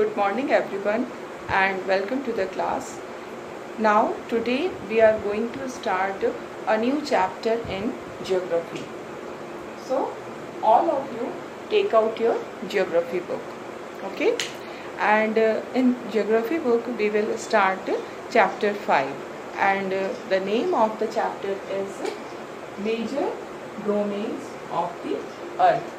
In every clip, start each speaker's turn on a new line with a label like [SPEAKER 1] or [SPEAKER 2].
[SPEAKER 1] Good morning everyone and welcome to the class. Now today we are going to start a new chapter in geography. So all of you take out your geography book. Okay? And in geography book we will start chapter 5 and the name of the chapter is Major Domains of the Earth.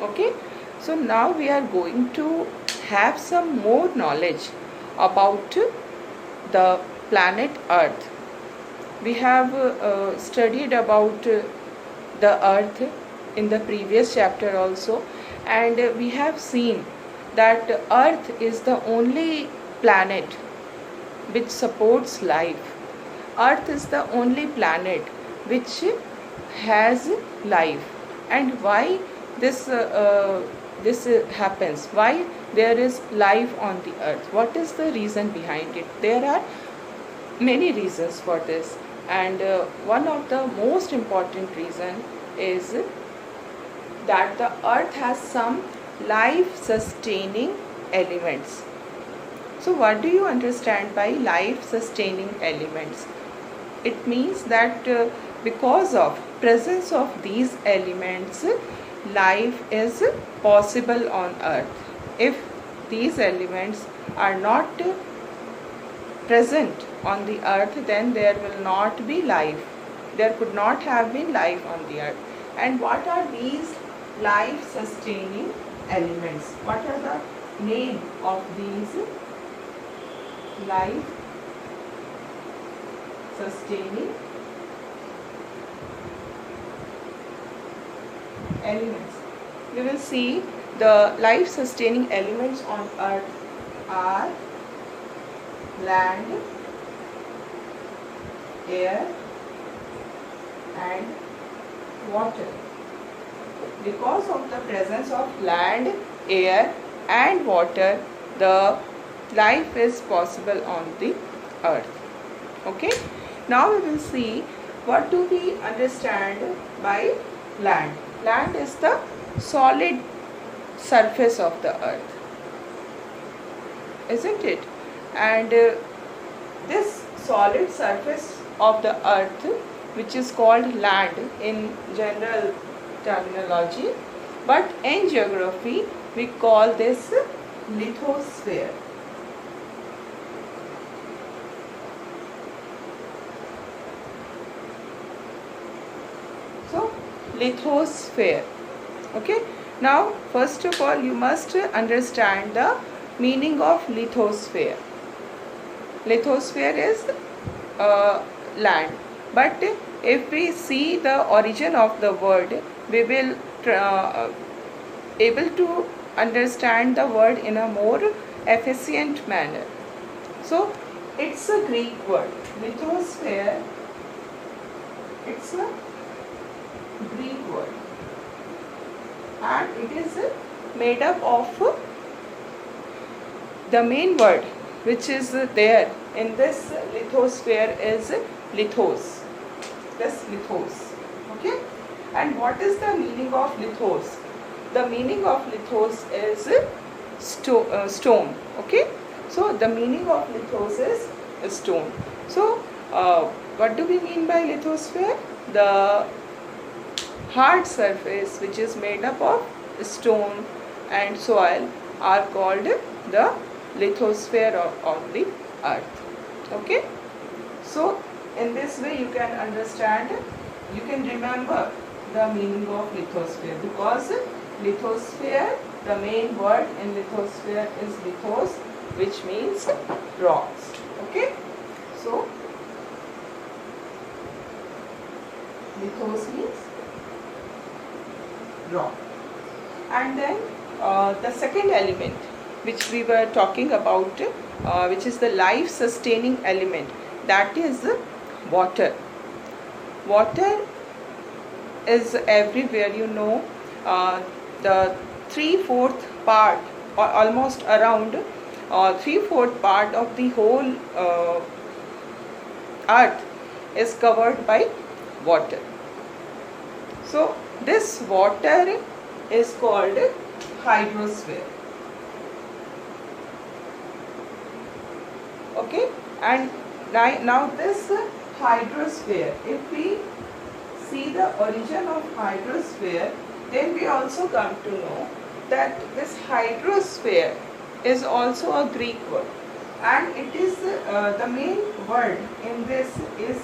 [SPEAKER 1] Okay? So now we are going to have some more knowledge about the planet Earth. We have studied about the Earth in the previous chapter also, and we have seen that Earth is the only planet which supports life. Earth is the only planet which has life. And why this happens? Why there is life on the earth? What is the reason behind it? There are many reasons for this, and one of the most important reason is that the earth has some life sustaining elements. So what do you understand by life sustaining elements? It means that because of presence of these elements, life is possible on earth. If these elements are not present on the earth, then there will not be life. There could not have been life on the earth. And what are these life sustaining elements? What are the name of these life sustaining elements? We will see the life sustaining elements on earth are land, air and water. Because of the presence of land, air and water, the life is possible on the earth. Okay, now we will see what do we understand by land. Land is the solid surface of the earth, isn't it? And this solid surface of the earth, which is called land in general terminology, but in geography we call this lithosphere. So lithosphere. Okay, now first of all you must understand the meaning of lithosphere. Lithosphere is land, but if we see the origin of the word, we will able to understand the word in a more efficient manner. So it's a Greek word. Lithosphere, it's a Greek word, and it is made up of the main word which is there in this lithosphere is lithos. This lithos. Okay, and what is the meaning of lithos? The meaning of lithos is stone. Okay, so the meaning of lithos is stone. So what do we mean by lithosphere? The hard surface which is made up of stone and soil are called the lithosphere of the earth. Okay, so in this way you can understand, you can remember the meaning of lithosphere, because lithosphere, the main word in lithosphere is lithos, which means rocks. Okay, so lithos means rock. And then the second element which we were talking about, which is the life sustaining element, that is water. Water is everywhere, you know. The 3/4 part, or almost around 3/4 part of the whole earth is covered by water. So this water is called hydrosphere. Okay, and now this hydrosphere, if we see the origin of hydrosphere, then we also come to know that this hydrosphere is also a Greek word, and it is the main word in this is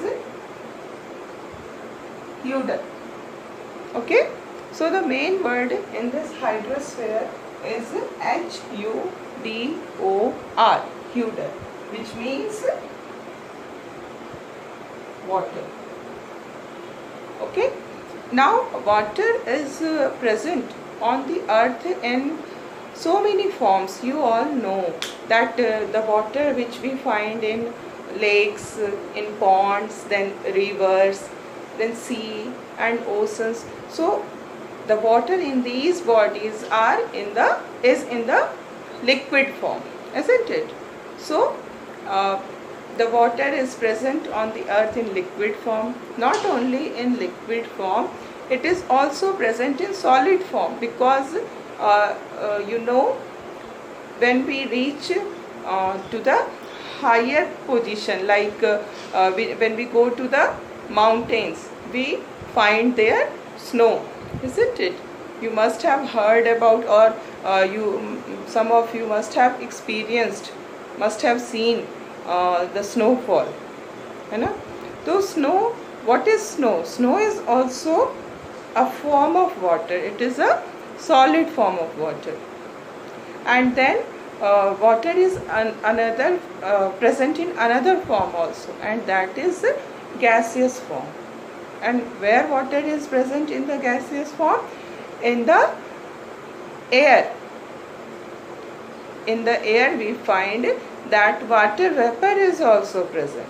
[SPEAKER 1] Hudor. Okay, so the main word in this hydrosphere is H-U-D-O-R, Hudor, which means water. Okay, now water is present on the earth in so many forms. You all know that the water which we find in lakes, in ponds, then rivers, then sea and oceans. So the water in these bodies is in the liquid form, isn't it? So the water is present on the earth in liquid form. Not only in liquid form, it is also present in solid form, because you know, when we reach to the higher position, like when we go to the mountains, we find there snow, isn't it? You must have heard about, or some of you must have experienced, must have seen the snowfall, है ना? So snow, what is snow? Snow is also a form of water. It is a solid form of water. And then water is another present in another form also, and that is gaseous form. And where water is present in the gaseous form? In the air. In the air we find that water vapor is also present.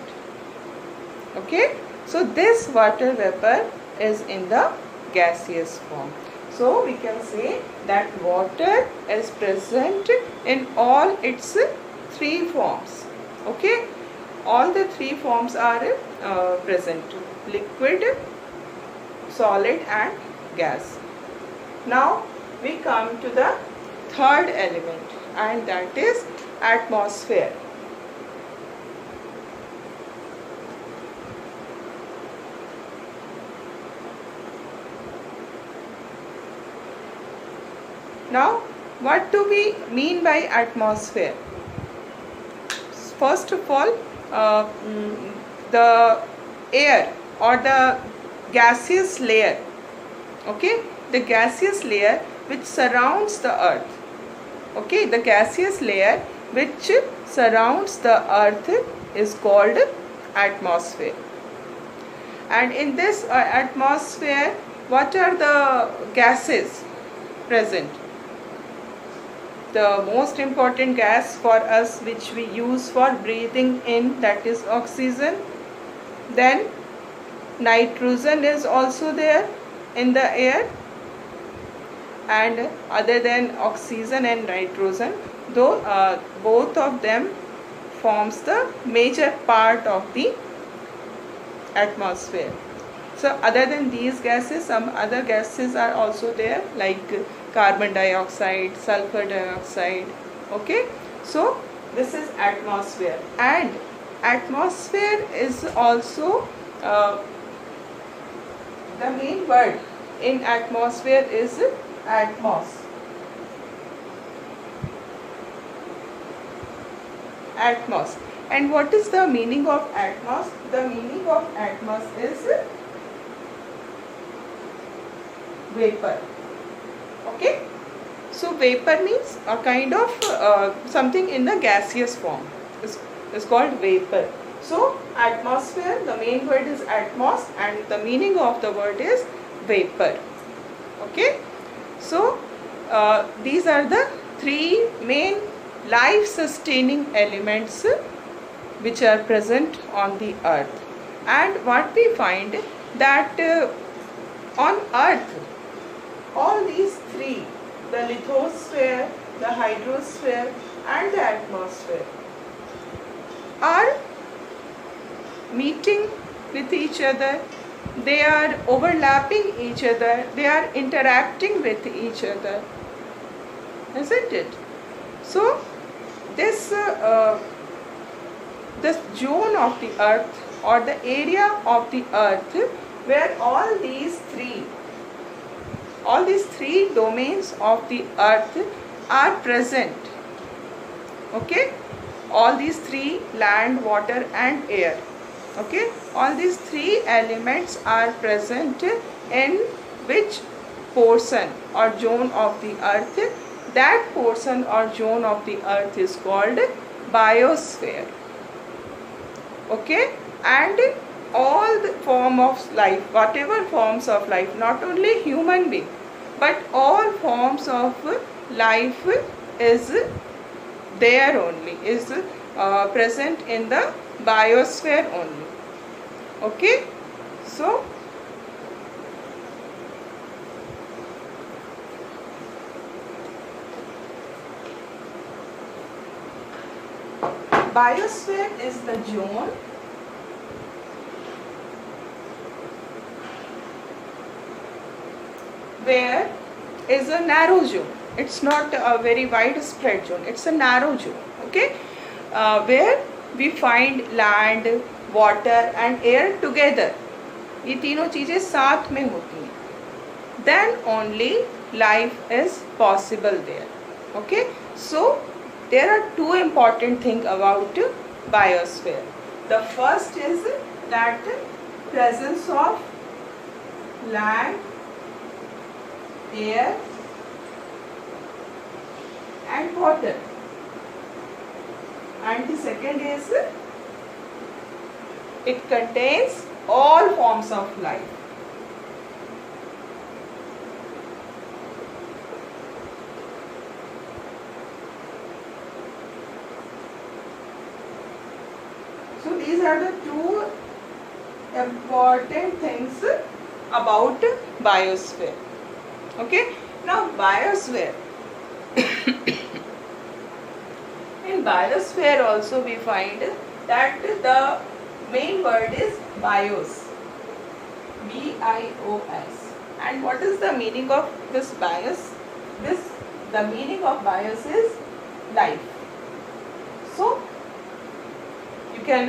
[SPEAKER 1] Okay, so this water vapor is in the gaseous form. So we can say that water is present in all its three forms. Okay, all the three forms are present: liquid, solid and gas. Now we come to the third element, and that is atmosphere. Now, what do we mean by atmosphere? First of all, the air or the gaseous layer, okay, the gaseous layer which surrounds the earth, okay, the gaseous layer which surrounds the earth is called atmosphere. And in this atmosphere, what are the gases present? The most important gas for us which we use for breathing in, that is oxygen. Then nitrogen is also there in the air, and other than oxygen and nitrogen, though both of them forms the major part of the atmosphere. So other than these gases, some other gases are also there, like carbon dioxide, sulfur dioxide. Okay, so this is atmosphere. And atmosphere is also the main word in atmosphere is atmos. Atmos. And what is the meaning of atmos? The meaning of atmos is vapor. Okay, so vapor means a kind of something in the gaseous form is called vapor. So atmosphere, the main word is atmos, and the meaning of the word is vapor. Okay, so these are the three main life sustaining elements which are present on the earth. And what we find that on earth, all these three, the lithosphere, the hydrosphere and the atmosphere, are meeting with each other, they are overlapping each other, they are interacting with each other, isn't it? So this the zone of the earth or the area of the earth where all these three domains of the earth are present. Okay, all these three, land, water and air. Okay, all these three elements are present in which portion or zone of the earth? That portion or zone of the earth is called biosphere. Okay, and all the form of life, whatever forms of life, not only human being, but all forms of life is there only, is present in the biosphere only. Okay, so biosphere is the zone where is a narrow zone. It's not a very widespread zone, it's a narrow zone. Okay, where we find land, water and air together. ये तीनों चीजें साथ में होती हैं. Then only life is possible there. Okay, so there are two important things about biosphere. The first is that presence of land, air and water, and the second is it contains all forms of life. So these are the two important things about biosphere. Okay, now biosphere. In biosphere also we find that the main word is bios, B-I-O-S. And what is the meaning of this bios? The meaning of bios is life. So you can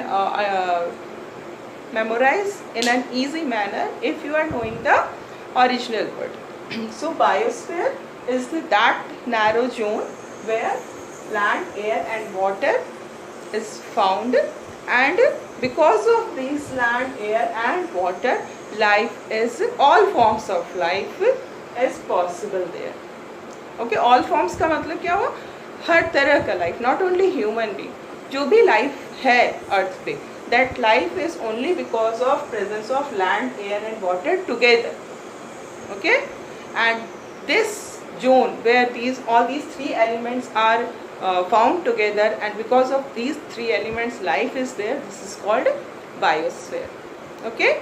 [SPEAKER 1] memorize in an easy manner if you are knowing the original word. So biosphere is that narrow zone where land, air and water is found, and because of these land, air and water, life is, all forms of life is possible there. Okay, all forms का मतलब क्या हुआ? हर तरह का life, not only human being. जो भी life है earth पे, that life is only because of presence of land, air and water together. Okay, and this zone where all these three elements are found together, and because of these three elements life is there, this is called biosphere. Okay,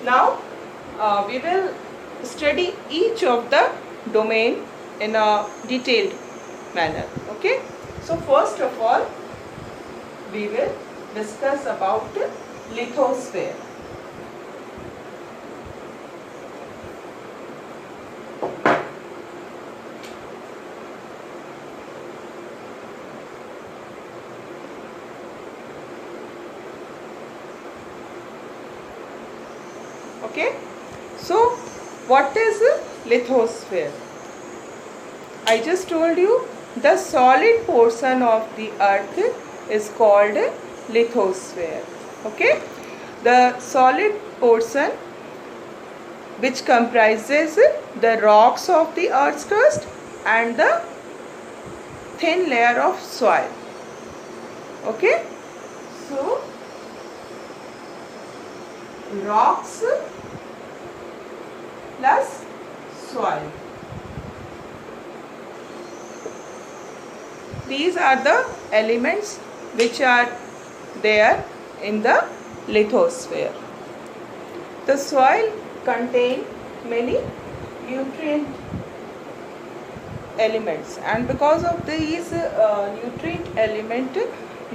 [SPEAKER 1] now we will study each of the domain in a detailed manner. Okay, so first of all we will discuss about lithosphere. Okay, so what is lithosphere? I just told you the solid portion of the earth is called lithosphere. Okay, the solid portion which comprises the rocks of the earth's crust and the thin layer of soil. Okay, so rocks plus soil. These are the elements which are there in the lithosphere. The soil contains many nutrient elements, and because of these nutrient element,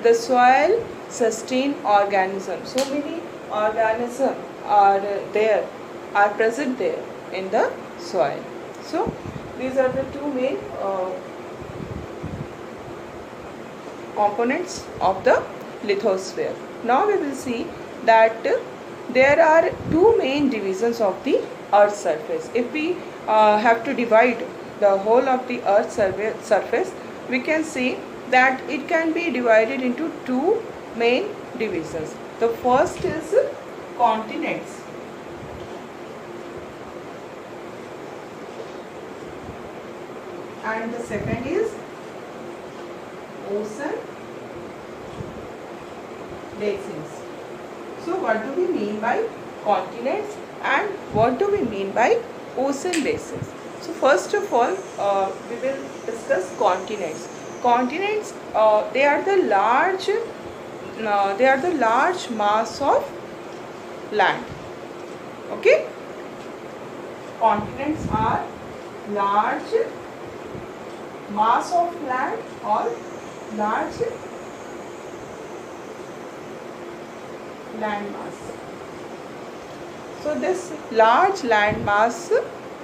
[SPEAKER 1] the soil sustain organisms. So many organisms are present there in the soil. So these are the two main components of the lithosphere. Now we will see that there are two main divisions of the Earth's surface. If we have to divide the whole of the Earth's surface, we can see that it can be divided into two main divisions. The first is continents, and the second is ocean basins. So what do we mean by continents and what do we mean by ocean basins? So first of all, we will discuss continents. Continents, they are the large mass of land. Okay, continents are large mass of land or large land mass. So this large land mass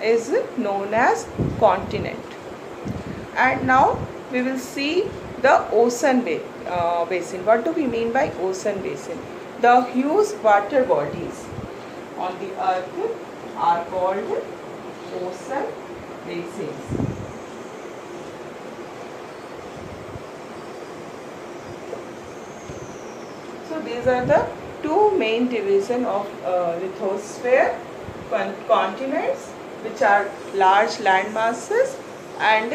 [SPEAKER 1] is known as continent. And now we will see the ocean basin. What do we mean by ocean basin? The huge water bodies on the earth are called ocean basins. So these are the two main divisions of lithosphere: continents, which are large land masses, and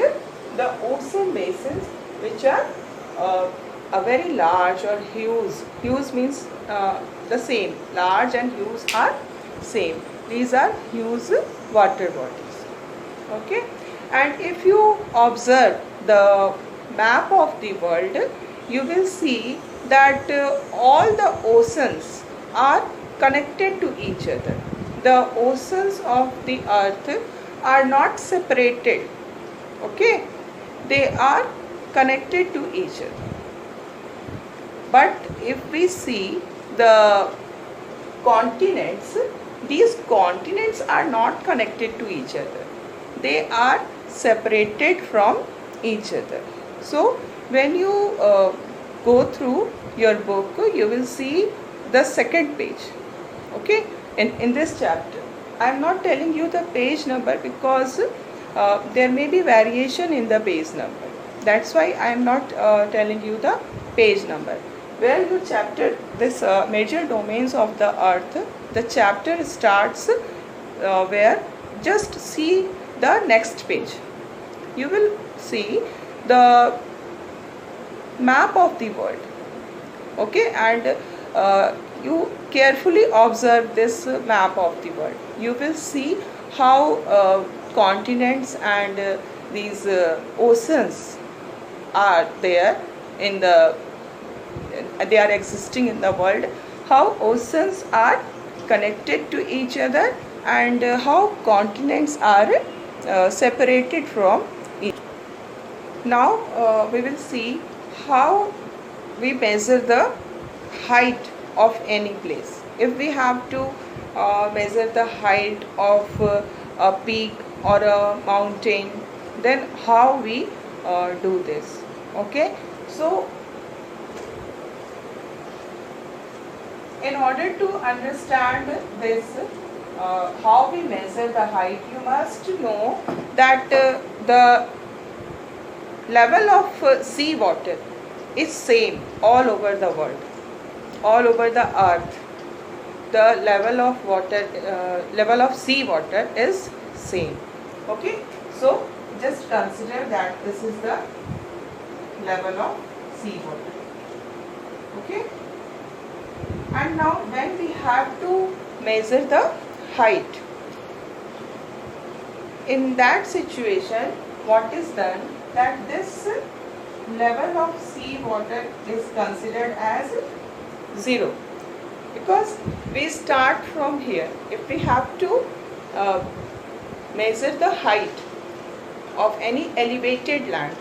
[SPEAKER 1] the ocean basins, which are a very large or huge. Huge means the same. Large and huge are same. These are huge water bodies. Okay, and if you observe the map of the world, you will see that all the oceans are connected to each other. The oceans of the earth are not separated. Okay, they are connected to each other. But if we see the continents, these continents are not connected to each other. They are separated from each other. So when you go through your book, you will see the second page. Okay, in this chapter, I am not telling you the page number because there may be variation in the page number. That's why I am not telling you the page number. Where your chapter, this major domains of the earth, the chapter starts where, just see the next page. You will see the map of the world. Okay, and you carefully observe this map of the world. You will see how continents and these oceans are there in the they are existing in the world, how oceans are connected to each other, and how continents are separated from each other. Now we will see how we measure the height of any place. If we have to measure the height of a peak or a mountain, then how we do this? Okay, so in order to understand this, how we measure the height, you must know that the level of sea water is same all over the world, all over the earth. The level of water, level of sea water is same. Okay, so just consider that this is the level of sea water. Okay, and now when we have to measure the height, in that situation, what is done, that this level of sea water is considered as 0, because we start from here. If we have to measure the height of any elevated land,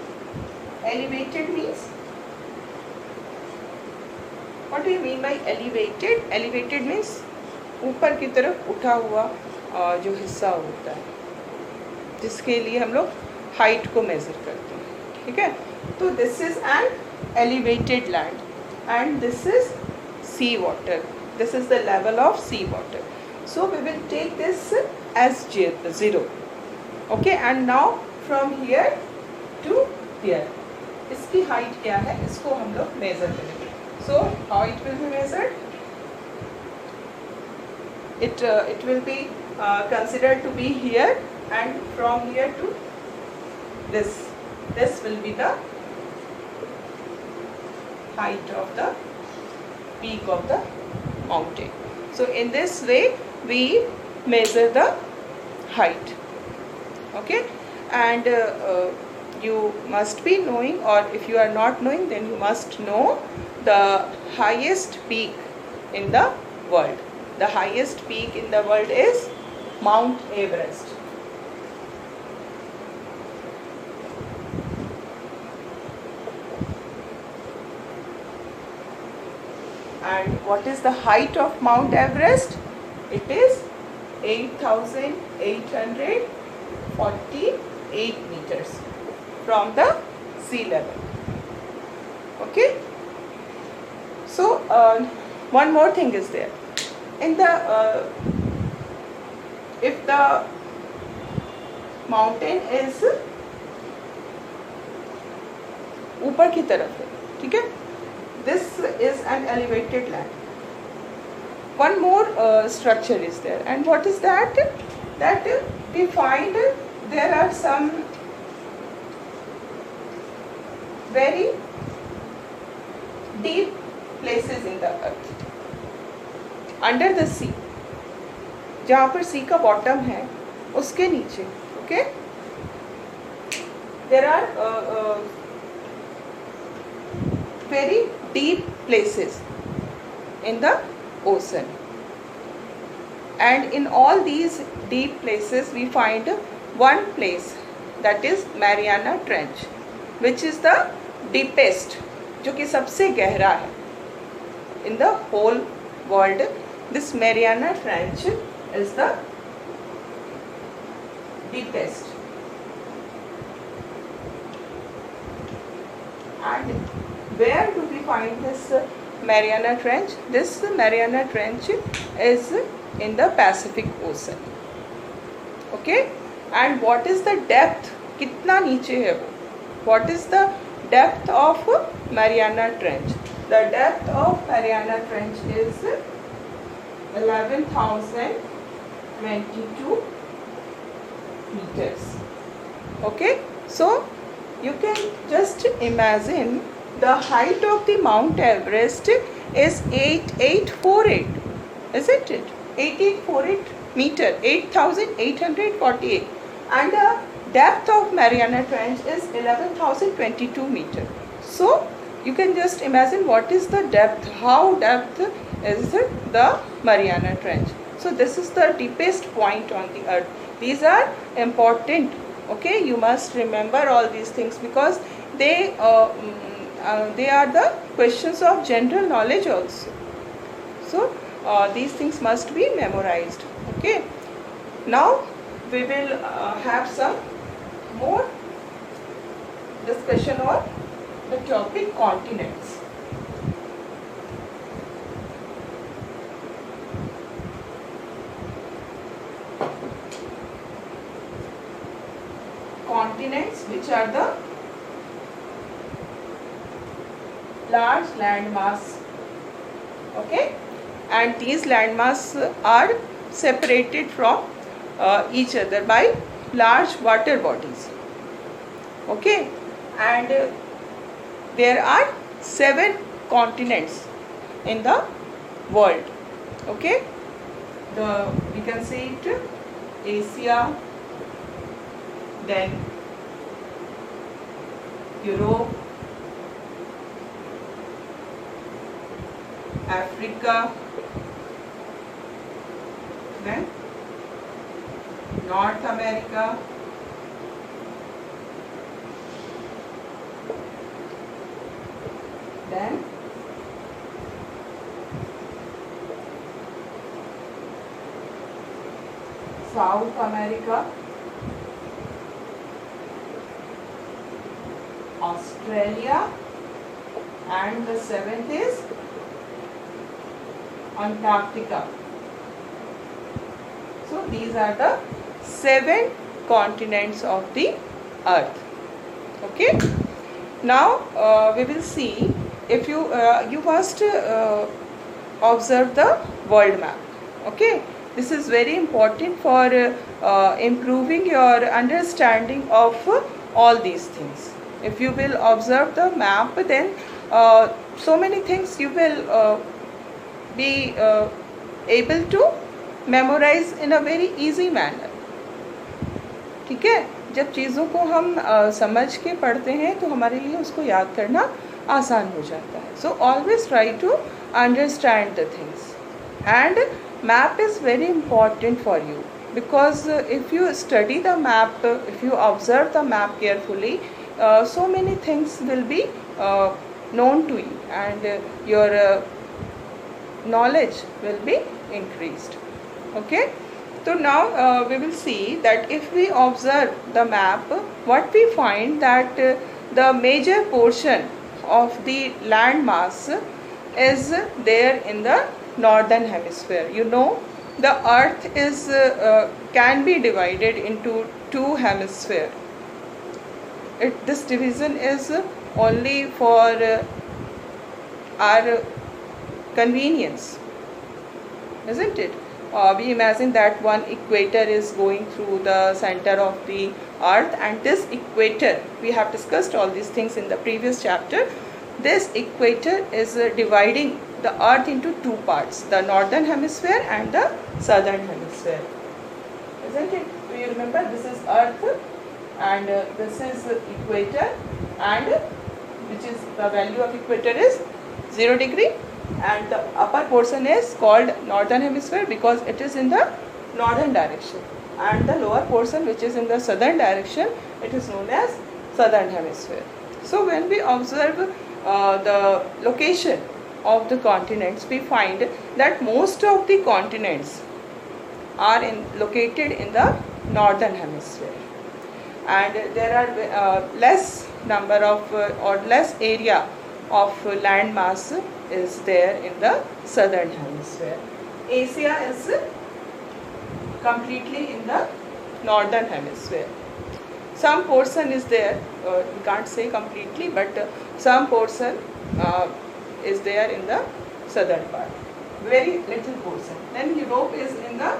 [SPEAKER 1] elevated means, what do you mean by elevated? Elevated means ऊपर की तरफ उठा हुआ जो हिस्सा होता है, जिसके लिए हम लोग हाइट को मेज़र करते हैं. ठीक है, So this is an elevated land and this is sea water. This is the level of sea water. So we will take this as 0. Okay, and now from here to here, इसकी height क्या है, इसको हम लोग measure करेंगे. So how it will be measured? It will be considered to be here, and from here to this will be the height of the peak of the mountain. So in this way we measure the height. Okay, and you must be knowing, or if you are not knowing, then you must know the highest peak in the world. The highest peak in the world is Mount Everest. And what is the height of Mount Everest? It is 8,848 meters from the sea level. Okay. So one more thing is there. In the if the mountain is ऊपर की तरफ है, ठीक है, this is an elevated land. One more structure is there, and what is that? That we find there are some very deep places in the earth, under the sea, जहाँ पर sea का bottom है, उसके नीचे, okay? There are very deep places in the ocean, and in all these deep places we find one place, that is Mariana Trench, which is the deepest, जो कि सबसे गहरा है in the whole world. This Mariana Trench is the deepest. And where do we find this Mariana Trench? This Mariana Trench is in the Pacific Ocean. Okay, and what is the depth? कितना नीचे है वो? What is the depth of Mariana Trench? The depth of Mariana Trench is 11,022 meters. Okay, so you can just imagine the height of the Mount Everest is 8848, isn't it? 8848 meter, 8,848, and the depth of Mariana Trench is 11,022 meter. So you can just imagine what is the depth, how depth is the Mariana Trench. So this is the deepest point on the earth. These are important. Okay, you must remember all these things because they are the questions of general knowledge also. So these things must be memorized. Okay, now we will have some more discussion on the topic continents. Continents, which are the large landmass, okay, and these landmass are separated from each other by large water bodies, okay, and there are 7 continents in the world, okay. We can see it: Asia, then Europe, Africa, then North America, then South America, Australia, Australia, and the seventh is Antarctica. So these are the 7 continents of the earth. Okay. Now we will see, if you first observe the world map. Okay, this is very important for improving your understanding of all these things. If you will observe the map, then so many things you will be able to memorize in a very easy manner. ठीक है, जब चीज़ों को हम समझ के पढ़ते हैं तो हमारे लिए उसको याद करना आसान हो जाता है. So always try to understand the things, and map is very important for you, because if you study the map, if you observe the map carefully, so many things will be known to you, and your knowledge will be increased. Okay. So now we will see that if we observe the map, what we find that the major portion of the land mass is there in the northern hemisphere. You know, the earth is can be divided into 2 hemispheres. This division is only for our convenience, isn't it? We imagine that one equator is going through the center of the earth, and this equator, we have discussed all these things in the previous chapter. This equator is dividing the earth into 2 parts, the northern hemisphere and the southern hemisphere, isn't it? Do you remember? This is earth, and this is equator, and which is the value of equator is 0 degree, and the upper portion is called northern hemisphere because it is in the northern direction, and the lower portion, which is in the southern direction, it is known as southern hemisphere. So when we observe the location of the continents, we find that most of the continents are located in the northern hemisphere, and there are less number of or less area of land mass is there in the southern hemisphere. Asia is completely in the northern hemisphere. Some portion is there, we can't say completely, but some portion is there in the southern part, very little portion. Then Europe is in the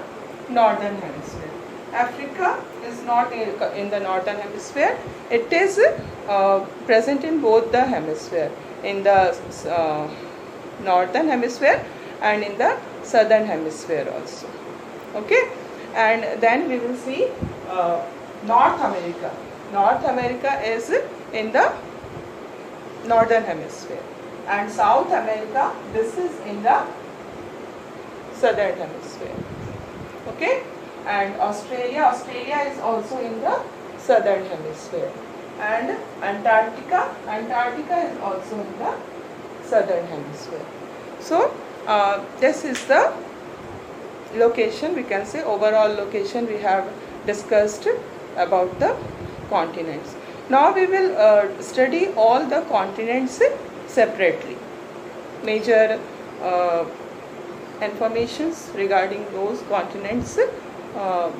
[SPEAKER 1] northern hemisphere. Africa is not in the northern hemisphere. It is present in both the hemisphere, in the northern hemisphere and in the southern hemisphere also. Okay. And then we will see North America. North America is in the northern hemisphere, and South America, this is in the southern hemisphere. Okay. And Australia is also in the southern hemisphere, and Antarctica is also in the southern hemisphere. So this is the location, we can say overall location we have discussed about the continents. Now we will study all the continents separately. Major informations regarding those continents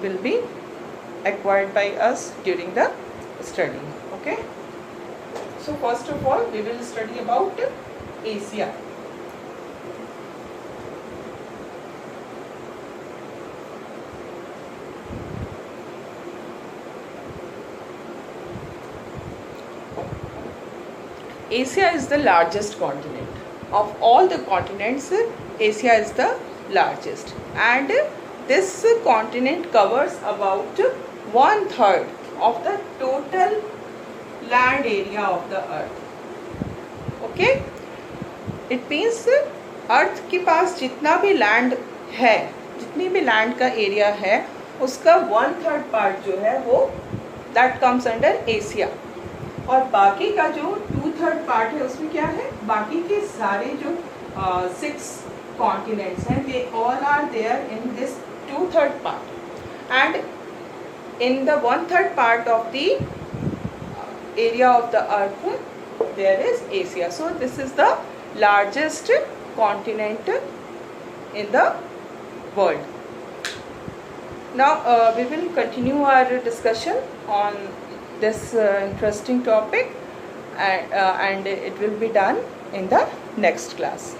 [SPEAKER 1] will be acquired by us during the study. Okay. So first of all, we will study about Asia. Asia is the largest continent. Of all the continents, Asia is the largest, and this continent covers about 1/3 of the total land area of the earth. Okay, it means अर्थ के पास जितना भी land है, जितनी भी land का area है, उसका 1/3 part जो है वो दैट कम्स अंडर एशिया, और बाकी का जो 2/3 पार्ट है उसमें क्या है, बाकी के सारे जो 6 कॉन्टिनेंट्स हैं, they all are there in this 2/3 part, and in the 1/3 part of the area of the earth there is Asia. So this is the largest continent in the world. Now we will continue our discussion on this interesting topic, and it will be done in the next class.